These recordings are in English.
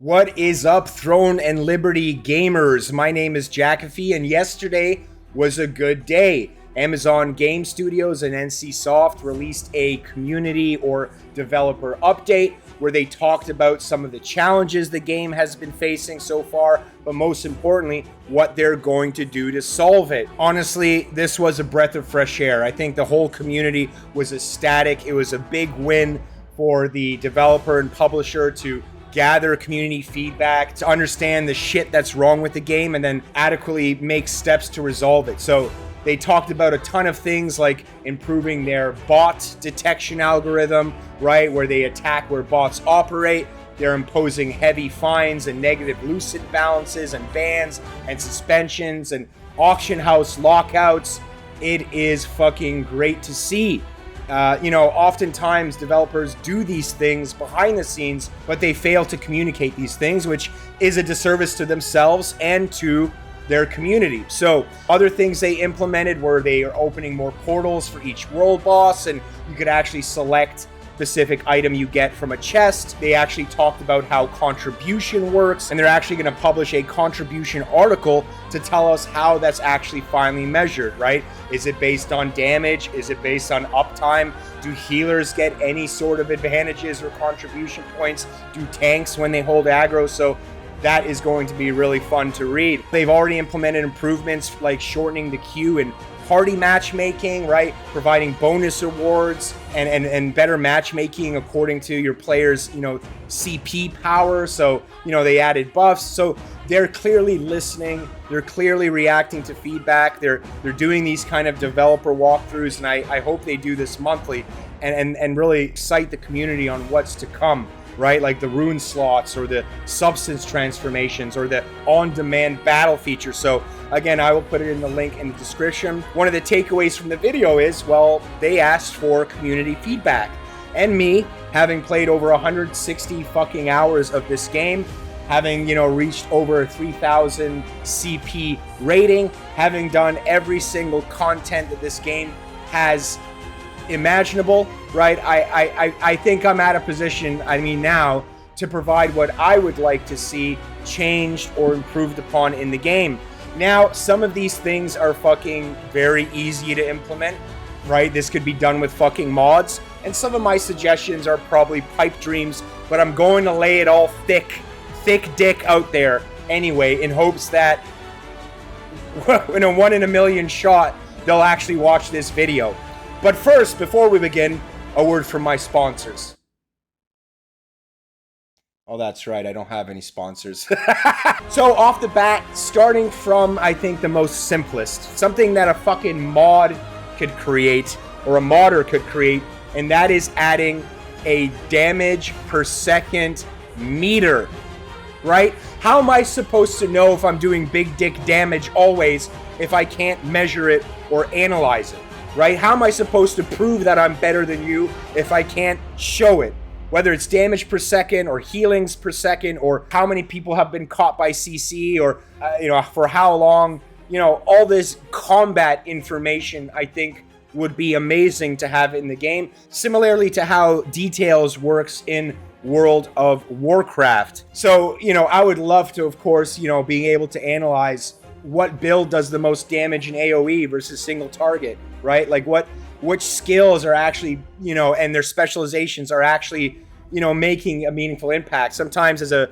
What is up, Throne and Liberty gamers? My name is Jackafe, and yesterday was a good day. Amazon Game Studios and NC Soft released a community or developer update where they talked about some of the challenges the game has been facing so far, but most importantly, what they're going to do to solve it. Honestly, this was a breath of fresh air. I think the whole community was ecstatic. It was a big win for the developer and publisher to gather community feedback, to understand the shit that's wrong with the game, and then adequately make steps to resolve it. So they talked about a ton of things like improving their bot detection algorithm, right, where they attack where bots operate. They're imposing heavy fines and negative lucid balances and bans and suspensions and auction house lockouts. It is fucking great to see. Oftentimes developers do these things behind the scenes, but they fail to communicate these things, which is a disservice to themselves and to their community. So other things they implemented were they are opening more portals for each world boss, and you could actually select specific item you get from a chest. They actually talked about how contribution works, and they're actually going to publish a contribution article to tell us how that's actually finally measured, right? Is it based on damage? Is it based on uptime? Do healers get any sort of advantages or contribution points? Do tanks when they hold aggro? So that is going to be really fun to read. They've already implemented improvements like shortening the queue and party matchmaking, right? Providing bonus awards and better matchmaking according to your players, CP power. So, they added buffs. So they're clearly listening. They're clearly reacting to feedback. They're doing these kind of developer walkthroughs, and I hope they do this monthly and really excite the community on what's to come, right? Like the rune slots or the substance transformations or the on-demand battle feature. So again, I will put it in the link in the description. One of the takeaways from the video is, well, they asked for community feedback. And me, having played over 160 fucking hours of this game, having, reached over 3,000 CP rating, having done every single content that this game has imaginable, right? I think I'm at a position, now, to provide what I would like to see changed or improved upon in the game. Now, some of these things are fucking very easy to implement, right? This could be done with fucking mods, and some of my suggestions are probably pipe dreams, but I'm going to lay it all thick dick out there anyway, in hopes that in a 1 in a million shot, they'll actually watch this video. But first, before we begin, a word from my sponsors. Oh, that's right, I don't have any sponsors. So off the bat, starting from, I think, the most simplest, something that a fucking mod could create, or a modder could create, and that is adding a damage per second meter, right? How am I supposed to know if I'm doing big dick damage always if I can't measure it or analyze it? Right? How am I supposed to prove that I'm better than you if I can't show it? Whether it's damage per second or healings per second or how many people have been caught by CC or, for how long, all this combat information, I think, would be amazing to have in the game. Similarly to how details works in World of Warcraft. So, I would love to, of course, being able to analyze what build does the most damage in AoE versus single target, right? Like which skills are actually, and their specializations are actually, making a meaningful impact. Sometimes as a,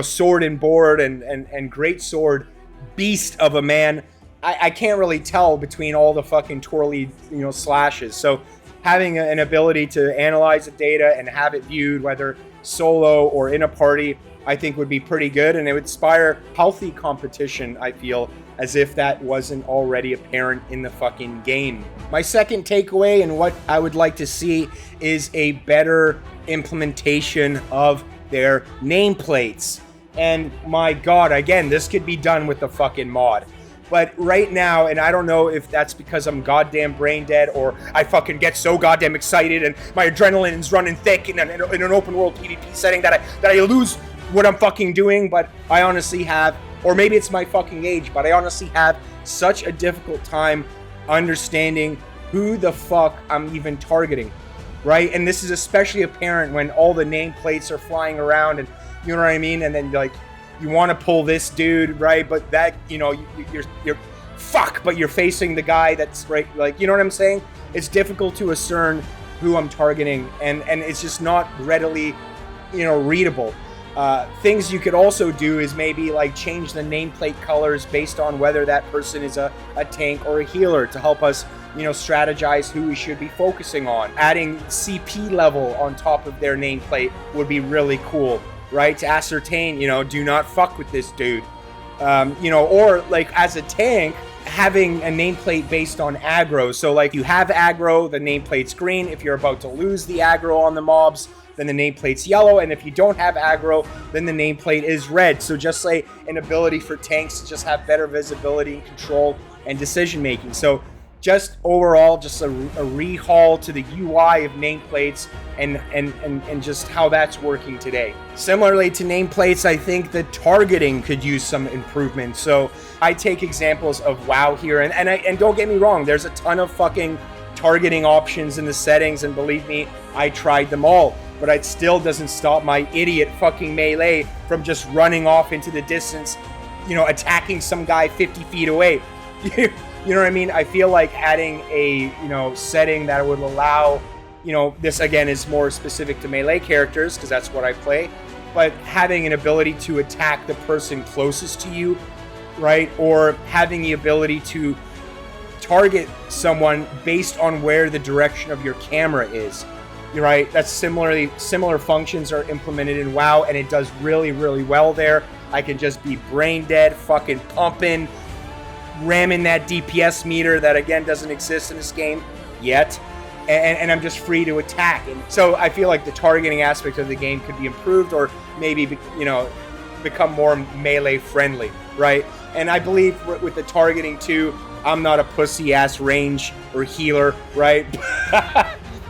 sword and board and great sword beast of a man, I can't really tell between all the fucking twirly, slashes. So having an ability to analyze the data and have it viewed, whether solo or in a party, I think would be pretty good, and it would inspire healthy competition, I feel, as if that wasn't already apparent in the fucking game. My second takeaway and what I would like to see is a better implementation of their nameplates. And my God, again, this could be done with the fucking mod. But right now, and I don't know if that's because I'm goddamn brain dead or I fucking get so goddamn excited and my adrenaline is running thick in an open world PvP setting that I lose what I'm fucking doing, but I honestly have, or maybe it's my fucking age, but I honestly have such a difficult time understanding who the fuck I'm even targeting, right? And this is especially apparent when all the nameplates are flying around and You know what I mean? And then like you want to pull this dude, right? But that, you know, you're fuck, but you're facing the guy that's right, like, you know what I'm saying? It's difficult to discern who I'm targeting, and it's just not readily, you know, readable. Things you could also do is maybe like change the nameplate colors based on whether that person is a tank or a healer to help us, you know, strategize who we should be focusing on. Adding CP level on top of their nameplate would be really cool, right? To ascertain, you know, do not fuck with this dude. You know, or like as a tank, having a nameplate based on aggro. So like you have aggro, the nameplate's green. If you're about to lose the aggro on the mobs, then the nameplate's yellow. And if you don't have aggro, then the nameplate is red. So just like an ability for tanks to just have better visibility and control and decision making. So just overall, just a rehaul to the UI of nameplates and just how that's working today. Similarly to nameplates, I think the targeting could use some improvement. So I take examples of WoW here, and don't get me wrong, there's a ton of fucking targeting options in the settings, and believe me, I tried them all. But it still doesn't stop my idiot fucking melee from just running off into the distance, you know, attacking some guy 50 feet away. You know what I mean? I feel like adding a, you know, setting that would allow, you know, this again is more specific to melee characters because that's what I play, but having an ability to attack the person closest to you, right? Or having the ability to target someone based on where the direction of your camera is. You're right. That's similar functions are implemented in WoW, and it does really, really well there. I can just be brain dead, fucking pumping, ramming that DPS meter that again doesn't exist in this game yet, and I'm just free to attack. And so I feel like the targeting aspect of the game could be improved, or maybe, you know, become more melee friendly, right? And I believe with the targeting too, I'm not a pussy ass range or healer, right?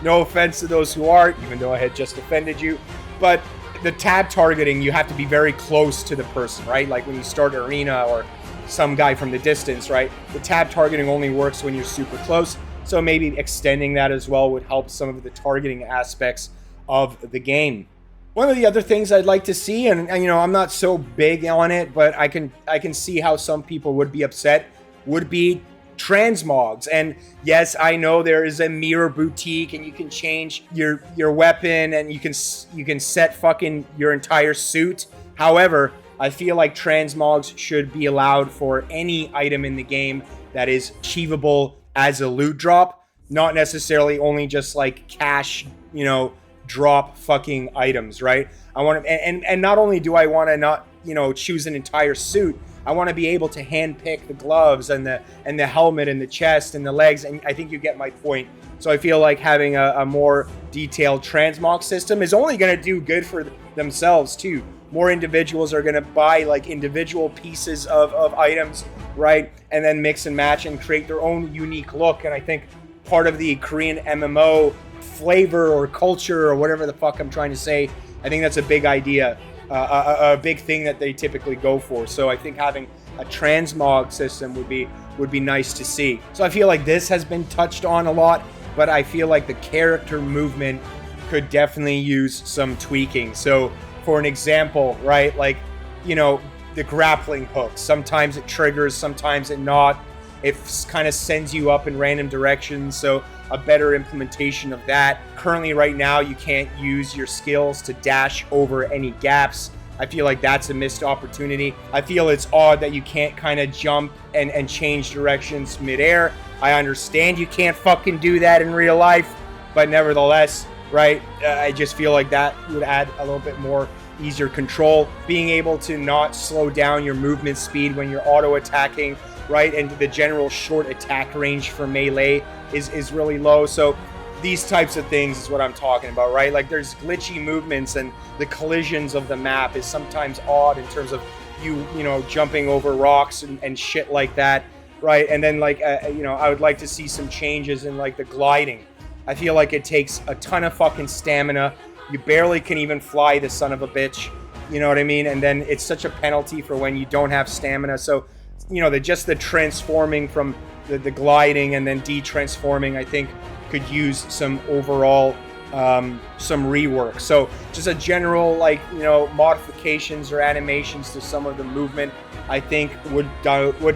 No offense to those who are, even though I had just offended you, but the tab targeting, you have to be very close to the person, right? Like when you start arena or some guy from the distance, right? The tab targeting only works when you're super close. So maybe extending that as well would help some of the targeting aspects of the game. One of the other things I'd like to see, and you know, I'm not so big on it, but I can see how some people would be upset, would be transmogs. And yes, I know there is a mirror boutique and you can change your weapon and you can set fucking your entire suit. However, I feel like transmogs should be allowed for any item in the game that is achievable as a loot drop, not necessarily only just like cash, you know, drop fucking items, right? I want to, and not only do I want to not, you know, choose an entire suit, I want to be able to handpick the gloves and the helmet and the chest and the legs, and I think you get my point. So I feel like having a more detailed transmog system is only going to do good for themselves too. More individuals are going to buy like individual pieces of items, right? And then mix and match and create their own unique look. And I think part of the Korean MMO flavor or culture or whatever the fuck I'm trying to say, I think that's a big idea. A big thing that they typically go for. So I think having a transmog system would be nice to see. So I feel like this has been touched on a lot, but I feel like the character movement could definitely use some tweaking. So for an example, right, like, you know, the grappling hook, sometimes it triggers, sometimes it not. It kind of sends you up in random directions, so a better implementation of that. Currently, right now, you can't use your skills to dash over any gaps. I feel like that's a missed opportunity. I feel it's odd that you can't kind of jump and change directions midair. I understand you can't fucking do that in real life, but nevertheless, right, I just feel like that would add a little bit more easier control. Being able to not slow down your movement speed when you're auto-attacking, right, and the general short attack range for melee is really low. So these types of things is what I'm talking about, right? Like there's glitchy movements, and the collisions of the map is sometimes odd in terms of you know, jumping over rocks and shit like that, right? And then like, you know, I would like to see some changes in like the gliding. I feel like it takes a ton of fucking stamina. You barely can even fly, the son of a bitch. You know what I mean? And then it's such a penalty for when you don't have stamina. So, you know, the transforming from the gliding and then de-transforming, I think could use some overall some rework. So just a general, like, modifications or animations to some of the movement, I think would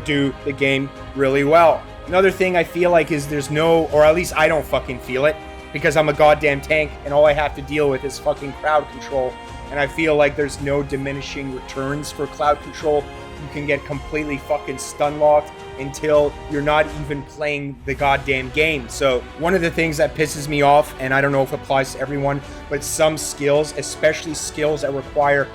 do the game really well. Another thing I feel like is there's no, or at least I don't fucking feel it, because I'm a goddamn tank and all I have to deal with is fucking crowd control. And I feel like there's no diminishing returns for cloud control. You can get completely fucking stun locked until you're not even playing the goddamn game. So one of the things that pisses me off, and I don't know if it applies to everyone, but some skills, especially skills that require,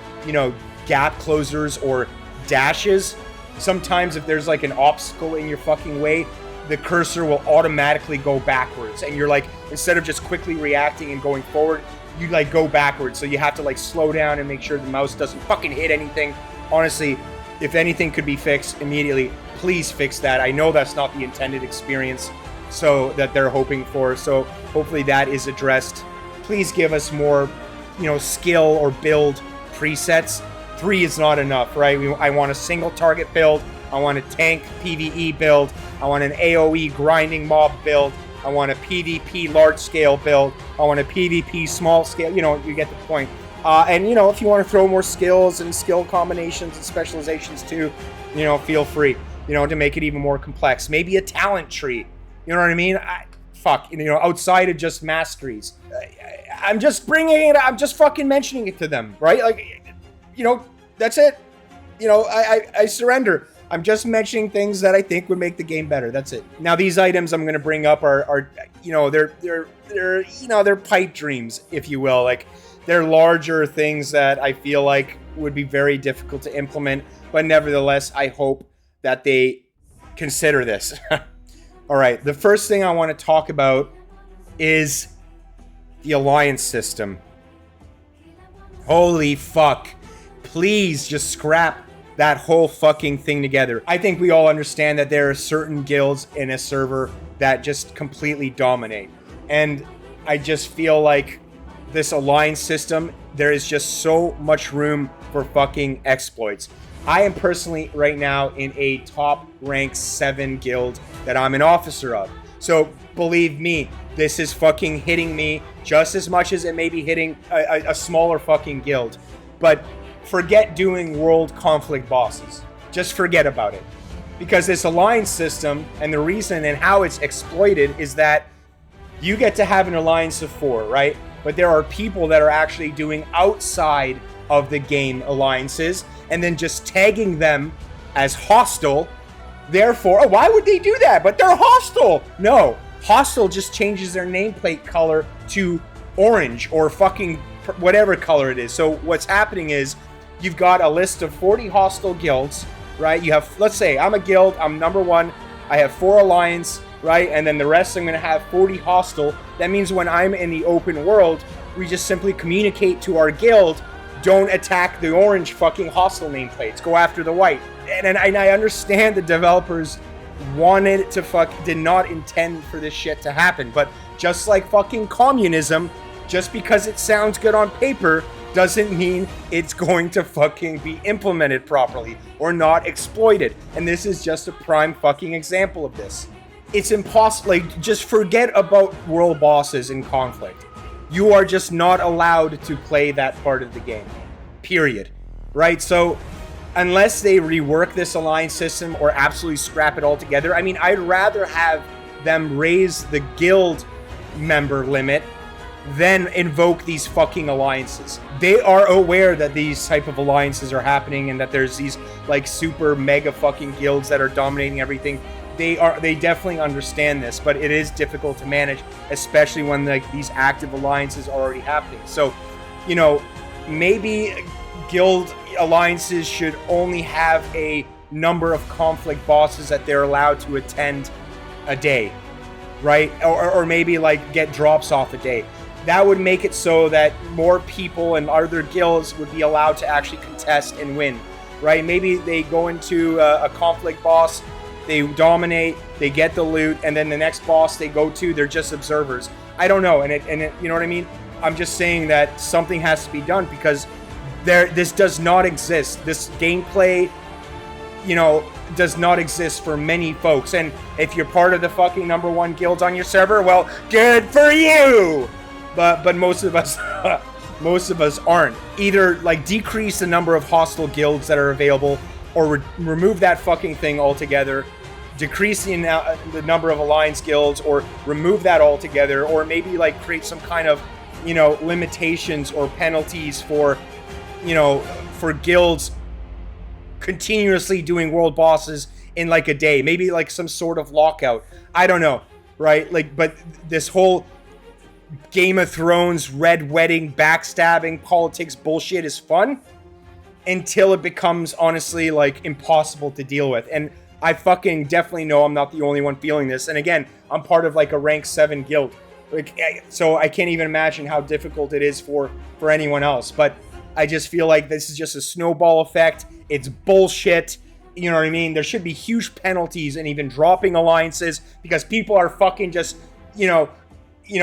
gap closers or dashes, sometimes if there's like an obstacle in your fucking way, the cursor will automatically go backwards. And you're like, instead of just quickly reacting and going forward, you like go backwards. So you have to like slow down and make sure the mouse doesn't fucking hit anything. Honestly, if anything could be fixed immediately, please fix that. I know that's not the intended experience so that they're hoping for. So hopefully that is addressed. Please give us more, skill or build presets. 3 is not enough, right? I want a single target build. I want a tank PvE build. I want an AoE grinding mob build. I want a PvP large scale build. I want a PvP small scale. You get the point. And if you want to throw more skills and skill combinations and specializations too, feel free, to make it even more complex. Maybe a talent tree. You know what I mean? Outside of just masteries. I'm just bringing it. I'm just fucking mentioning it to them, right? Like, that's it. I surrender. I'm just mentioning things that I think would make the game better. That's it. Now, these items I'm going to bring up are they're pipe dreams, if you will. Like, they're larger things that I feel like would be very difficult to implement, but nevertheless, I hope that they consider this. All right, the first thing I want to talk about is the alliance system. Holy fuck. Please just scrap that whole fucking thing together. I think we all understand that there are certain guilds in a server that just completely dominate. And I just feel like this alliance system, there is just so much room for fucking exploits. I am personally right now in a top rank 7 guild that I'm an officer of. So believe me, this is fucking hitting me just as much as it may be hitting a smaller fucking guild. But forget doing world conflict bosses. Just forget about it. Because this alliance system, and the reason and how it's exploited, is that you get to have an alliance of 4, right? But there are people that are actually doing outside of the game alliances and then just tagging them as hostile. Therefore, why would they do that? But they're hostile. No, hostile just changes their nameplate color to orange or fucking whatever color it is. So what's happening is you've got a list of 40 hostile guilds, right? You have, let's say I'm a guild, I'm number 1, I have 4 alliance, right? And then the rest I'm going to have 40 hostile. That means when I'm in the open world, we just simply communicate to our guild, don't attack the orange fucking hostile nameplates, go after the white. And I understand the developers wanted to did not intend for this shit to happen, but just like fucking communism, just because it sounds good on paper doesn't mean it's going to fucking be implemented properly or not exploited. And this is just a prime fucking example of this. It's impossible. Like, just forget about world bosses in conflict. You are just not allowed to play that part of the game. Period. Right? So, unless they rework this alliance system or absolutely scrap it altogether, I mean, I'd rather have them raise the guild member limit than invoke these fucking alliances. They are aware that these type of alliances are happening and that there's these like super mega fucking guilds that are dominating everything. They definitely understand this, but it is difficult to manage, especially when like these active alliances are already happening. So, maybe guild alliances should only have a number of conflict bosses that they're allowed to attend a day, right? Or maybe like get drops off a day. That would make it so that more people and other guilds would be allowed to actually contest and win, right? Maybe they go into a conflict boss, they dominate, they get the loot, and then the next boss they go to, they're just observers. I don't know, and it, you know what I mean? I'm just saying that something has to be done because this does not exist. This gameplay, does not exist for many folks. And if you're part of the fucking number 1 guild on your server, well, good for you! but most of us most of us aren't. Either like decrease the number of hostile guilds that are available, or remove that fucking thing altogether. Decrease the number of alliance guilds, or remove that altogether, or maybe like create some kind of, you know, limitations or penalties for, you know, for guilds continuously doing world bosses in like a day. Maybe like some sort of lockout. I don't know, right? Like, but this whole Game of Thrones, red wedding, backstabbing, politics bullshit is fun until it becomes honestly like impossible to deal with. And I fucking definitely know I'm not the only one feeling this. And again, I'm part of like a rank 7 guild. Like, so I can't even imagine how difficult it is for anyone else. But I just feel like this is just a snowball effect. It's bullshit. You know what I mean? There should be huge penalties and even dropping alliances, because people are fucking just, you know,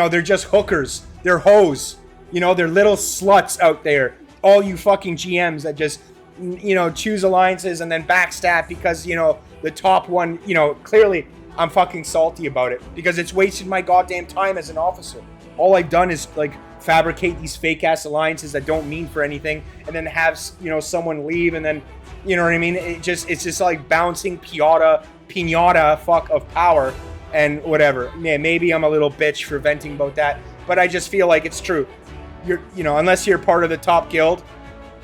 they're just hookers. They're hoes. You know, they're little sluts out there. All you fucking GMs that just, you know, choose alliances and then backstab because, you know, the top one, you know, clearly I'm fucking salty about it because it's wasted my goddamn time as an officer. All I've done is like fabricate these fake ass alliances that don't mean for anything, and then have, you know, someone leave, and then, you know what I mean? It's just like bouncing pinata fuck of power and whatever. Yeah, maybe I'm a little bitch for venting about that, but I just feel like it's true. You know, unless you're part of the top guild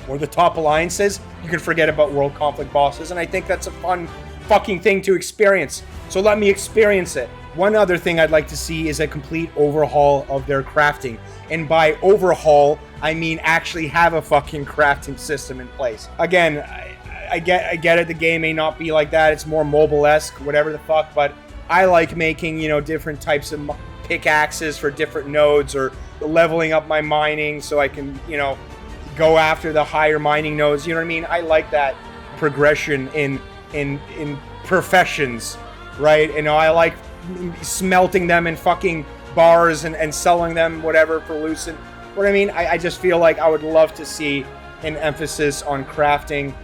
or the top alliances, you can forget about world conflict bosses, and I think that's a fun fucking thing to experience. So let me experience it. One other thing I'd like to see is a complete overhaul of their crafting. And by overhaul, I mean actually have a fucking crafting system in place. Again, I get it, the game may not be like that. It's more mobile-esque, whatever the fuck, but I like making, you know, different types of pickaxes for different nodes, or leveling up my mining so I can, you know, go after the higher mining nodes. You know what I mean? I like that progression in professions, right? You know, I like smelting them in fucking bars and selling them whatever for lucent. What I mean, I just feel like I would love to see an emphasis on crafting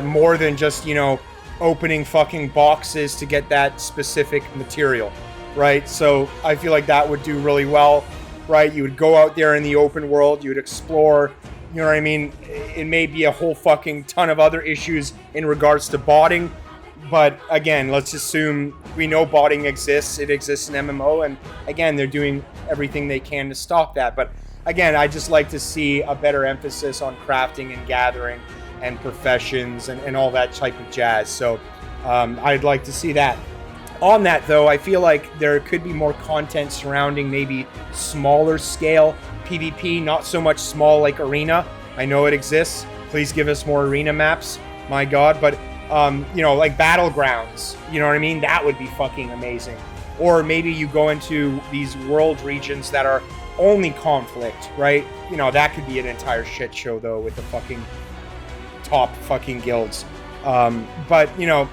more than just, you know, opening fucking boxes to get that specific material, right? So I feel like that would do really well, right? You would go out there in the open world, you would explore. You know what I mean? It may be a whole fucking ton of other issues in regards to botting. But again, let's assume we know botting exists. It exists in MMO. And again, they're doing everything they can to stop that. But again, I just like to see a better emphasis on crafting and gathering and professions and all that type of jazz. So I'd like to see that. On that, though, I feel like there could be more content surrounding maybe smaller scale PvP, not so much small like arena. I know it exists. Please give us more arena maps. My God. But, you know, like battlegrounds, you know what I mean? That would be fucking amazing. Or maybe you go into these world regions that are only conflict, right? You know, that could be an entire shit show, though, with the fucking top fucking guilds. But, you know,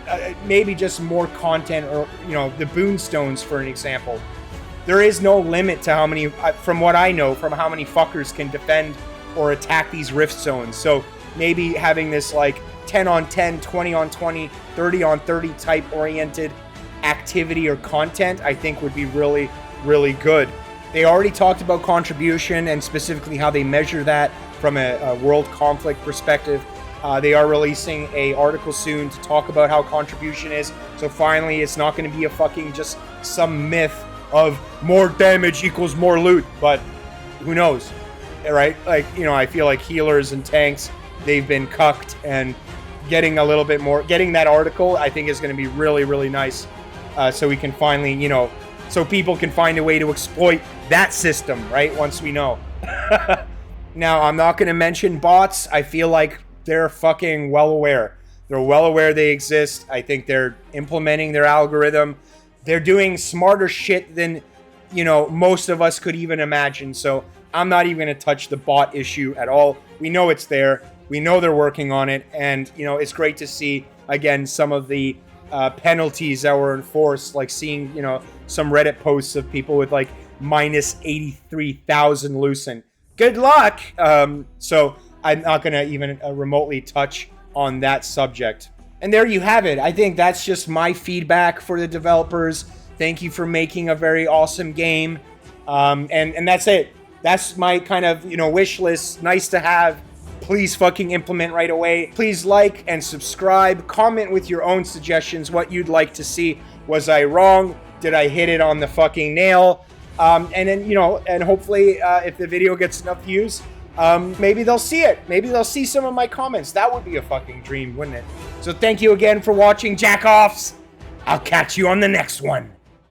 maybe just more content, or, you know, the boonstones, for an example. There is no limit to how many, from what I know, from how many fuckers can defend or attack these rift zones. So maybe having this like 10 on 10, 20 on 20, 30 on 30 type oriented activity or content, I think would be really, really good. They already talked about contribution and specifically how they measure that from a world conflict perspective. They are releasing a article soon to talk about how contribution is. So finally, it's not going to be a fucking just some myth of more damage equals more loot. But who knows, right? Like, you know, I feel like healers and tanks, they've been cucked, and getting a little bit more, getting that article, I think is going to be really, really nice. So we can finally, you know, so people can find a way to exploit that system, right? Once we know. Now, I'm not going to mention bots. I feel like they're fucking well aware. They're well aware they exist. I think they're implementing their algorithm. They're doing smarter shit than, you know, most of us could even imagine. So I'm not even going to touch the bot issue at all. We know it's there. We know they're working on it. And, you know, it's great to see, again, some of the penalties that were enforced, like seeing, you know, some Reddit posts of people with like minus 83,000 lucent. Good luck. So I'm not going to even remotely touch on that subject. And there you have it. I think that's just my feedback for the developers. Thank you for making a very awesome game. And that's it. That's my kind of, wish list. Nice to have. Please fucking implement right away. Please like and subscribe. Comment with your own suggestions, what you'd like to see. Was I wrong? Did I hit it on the fucking nail? And then, and hopefully if the video gets enough views, maybe they'll see it. Maybe they'll see some of my comments. That would be a fucking dream, wouldn't it? So thank you again for watching, jack-offs. I'll catch you on the next one.